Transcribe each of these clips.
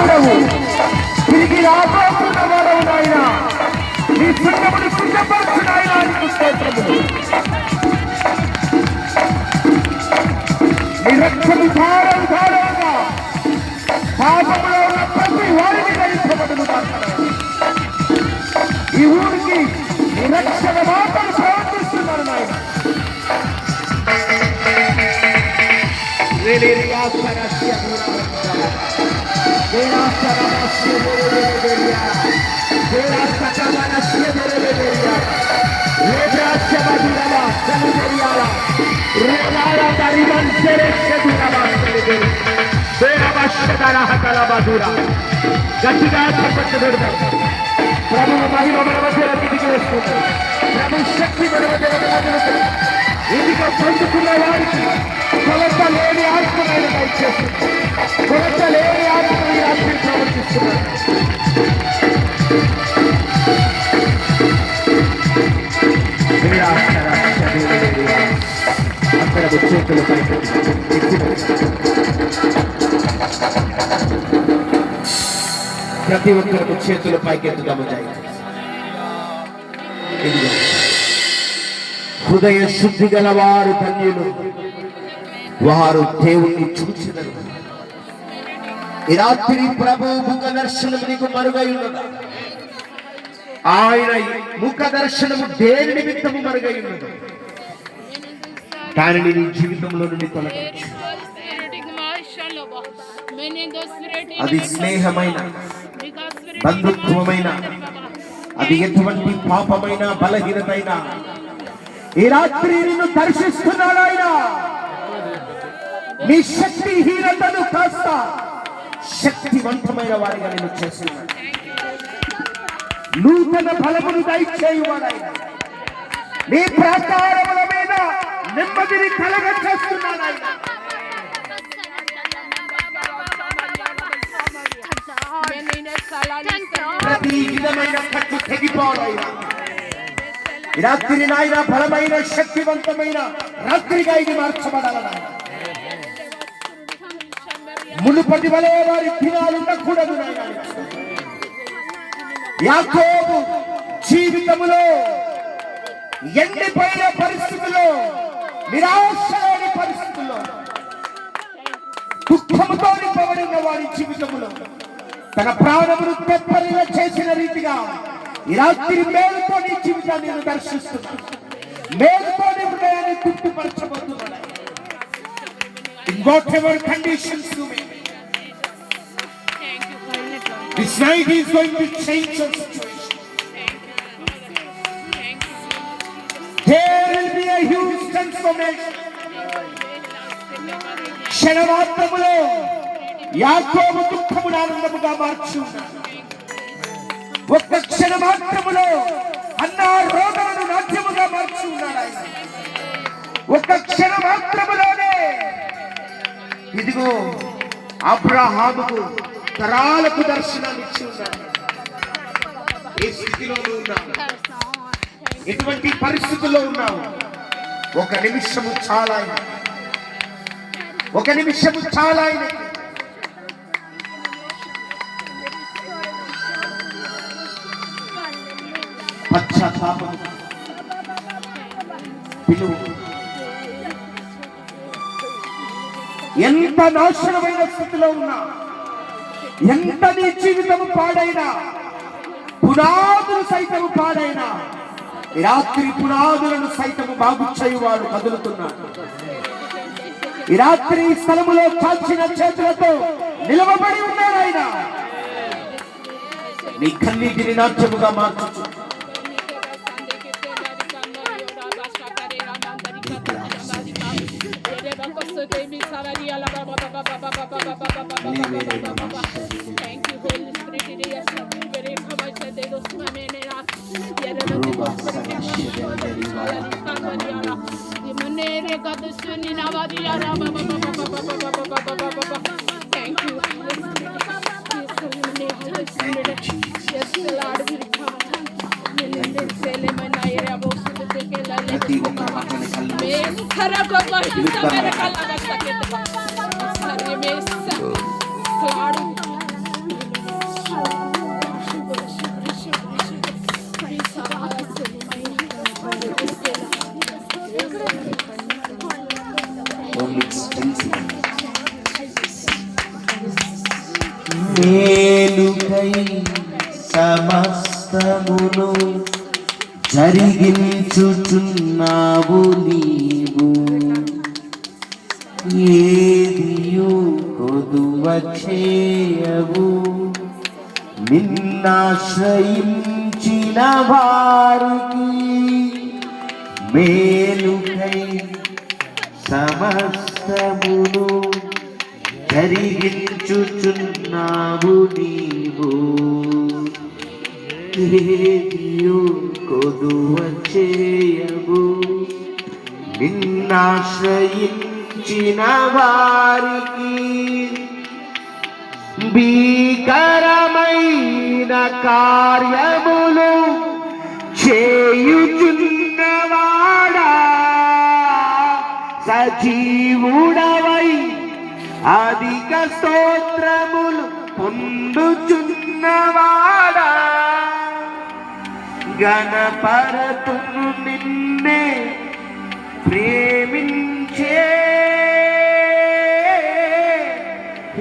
వాడవు, తిరిగి రాబోతున్న వాడవు నాయన. నీ సంగమును సిద్ధపరచు నాయన. నీకు స్తోత్రములు. నీ రక్షణ ధారంగా పాపములో ఉన్న ప్రతి వారిని గ్రహించబడును. ఈ ఊరికి నీ రక్షణ మాటలు ప్రవర్తిస్తున్నారు నాయన. గట్టిగా చెప్పట్టు పెడతాం. ప్రభు మహిమ మన మధ్యలో దిగి వస్తుంది. ప్రభు శక్తి మన మధ్యలో కలుగుతుంది. ఇందుకు పొందుకున్న వారికి కొలత లేని ఆత్మమైన దయచేస్తుంది. కొలత లేని ఆత్మని రాత్రి ప్రవర్తిస్తున్నారు. అక్కడ చేతులు ప్రతి ఒక్కరికి చేతుల పైకెత్తుదాము. హృదయ శుద్ధి గల వారు ధన్యులు, వారు దేవుణ్ణి చూచెదరు. ఈ రాత్రి ప్రభు ముఖ దర్శనం నీకు మరుగై ఉన్నదా? ఆయన ముఖ దర్శనము దేని నిమిత్తము మరుగై ఉన్నది? దానిని నీ జీవితంలో నుండి తొలగించు. అది స్నేహమైన, బంధుత్వమైన, అది ఎటువంటి పాపమైన, బలహీనతైనా ఈ రాత్రి నిన్ను దర్శిస్తున్నాడు ఆయన. నీ శక్తిహీనతను కాస్త శక్తివంతమైన వారిగా నేను చేస్తున్నాడు. నూతన బలమును దయచేయువాడు ఆయన. నీ ప్రాకారముల మీద నెమ్మదిని కలగ చేస్తున్నాడు ఆయన. ప్రతి విధమైన కట్టు తెగిపోవాలైనా ఈ రాత్రి నాయన బలమైన శక్తివంతమైన రాత్రిగా ఇది మార్చబడాలన్నా. మునుపటి వలె వారి దినాలు ఉండకూడదు నాయన. యాకోబు జీవితములో ఎండిపోయిన పరిస్థితుల్లో, నిరాశలేని పరిస్థితుల్లో, దుఃఖముతో నింపబడిన వారి జీవితములో తన ప్రాణమును తెప్పరిగా చేసిన రీతిగా ఈ రాత్రి మేలుతో నీ జీవితాన్ని నేను దర్శిస్తున్నాను. మేలుతో నీ హృదయాన్ని తృప్తిపరచబోతున్నాను. In whatever conditions you may, this night is going to change your situation. There will be a huge transformation. క్షణమాత్రములో యాకోబు దుఃఖమును ఆనందముగా మార్చున్నాడు. ఒక్క క్షణమాత్రములో అన్న రోగమును నాట్యముగా మార్చున్నాడు ఆయన. ఒక్క క్షణమాత్రములోనే ఇదిగో అబ్రహాముకు తరాలకు దర్శనాన్ని ఇచ్చి ఉన్నాడు. ఏ స్థితిలో ఉన్నావు, ఎటువంటి పరిస్థితుల్లో ఉన్నావు, ఒక నిమిషము చాలా, ఒక నిమిషము చాలా. పశ్చాత్తాపం పిలువు. ఎంత నాశనమైన స్థితిలో ఉన్నా, ఎంత నీ జీవితము పాడైనా, పునాదులు సైతము పాడైనా, రాత్రి పునాదులను సైతము బాగు చేయువాడు కదులుతున్నాడు. ఈ రాత్రి స్థలములో కాల్చిన చేతులతో నిలవబడి ఉన్నాడు ఆయన. నీ కన్నీటిని నాట్యముగా మార్చు. మేలుకై సమస్తమును జరిగించుచున్నావు నీవు, ఏదియు కొదువ చేయవు. నిన్నాశ్రయించిన వారికి మేలుకై సమస్తమును జరిగించుచున్నావు నీవు, ఏదియు కొదువ చేయవు. నిన్నాశ్రయించిన వారికి భీకరమైన కార్యములు చేయుచున్నవాడా, సజీవుడవై అధిక స్తోత్రములు పొందుచున్నవాడా, గణపరతును నిన్నే ప్రేమించే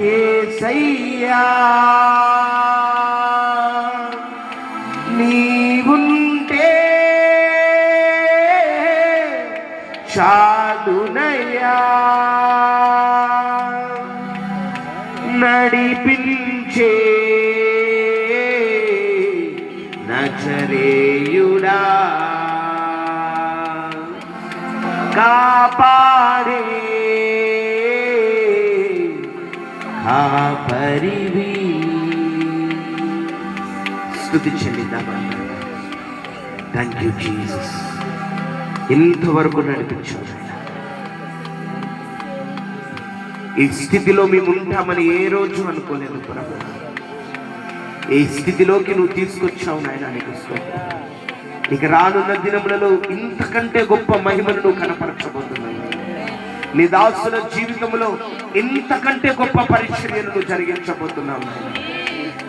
యేసయ్యా, నీవుంటే చాలునయ్యా, నడిపించే నజరేయుడా, కాపాడే కాపరివి. స్తుతి చెల్లిద్దామన్నా. థ్యాంక్ యూ జీసస్, ఇంతవరకు నడిపించారు. ఈ స్థితిలో మేము ఉంటామని ఏ రోజు అనుకోలేదు ప్రభు. ఈ స్థితిలోకి నువ్వు తీసుకొచ్చావు నాయన, నీకు స్తోత్రం. ఇక రానున్న దినములలో ఇంతకంటే గొప్ప మహిమను నువ్వు కనపరచబోతున్నావు. నీ దాసుల జీవితంలో ఇంతకంటే గొప్ప పరిచర్యను నువ్వు జరిగించబోతున్నావు.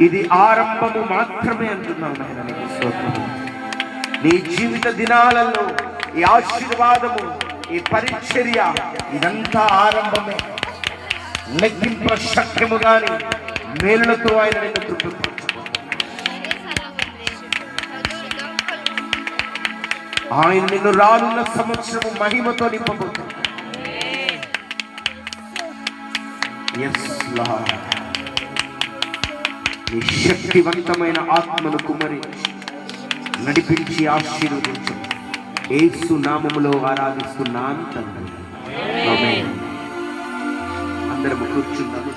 ఇది ఆరంభము మాత్రమే అంటున్నావు నాయన, నీకు స్తోత్రం. నీ జీవిత దినాలలో ఈ ఆశీర్వాదము, ఈ పరిచర్య, ఇదంతా ఆరంభమే. లెక్కింప శక్యము గాని మేలులతో ఆయన నిన్ను తృప్తిపరచబోతున్నాడు. ఆయన నిన్ను రానున్న సంవత్సరము మహిమతో నింపబోతున్నాడు. yes Lord, నీ శక్తివంతమైన ఆత్మను కుమ్మరించి నడిపించి ఆశీర్వదించు. యేసు నామములో ఆరాధిస్తున్నాను తండ్రి. ఆమేన్. అందరము కూర్చుందాము.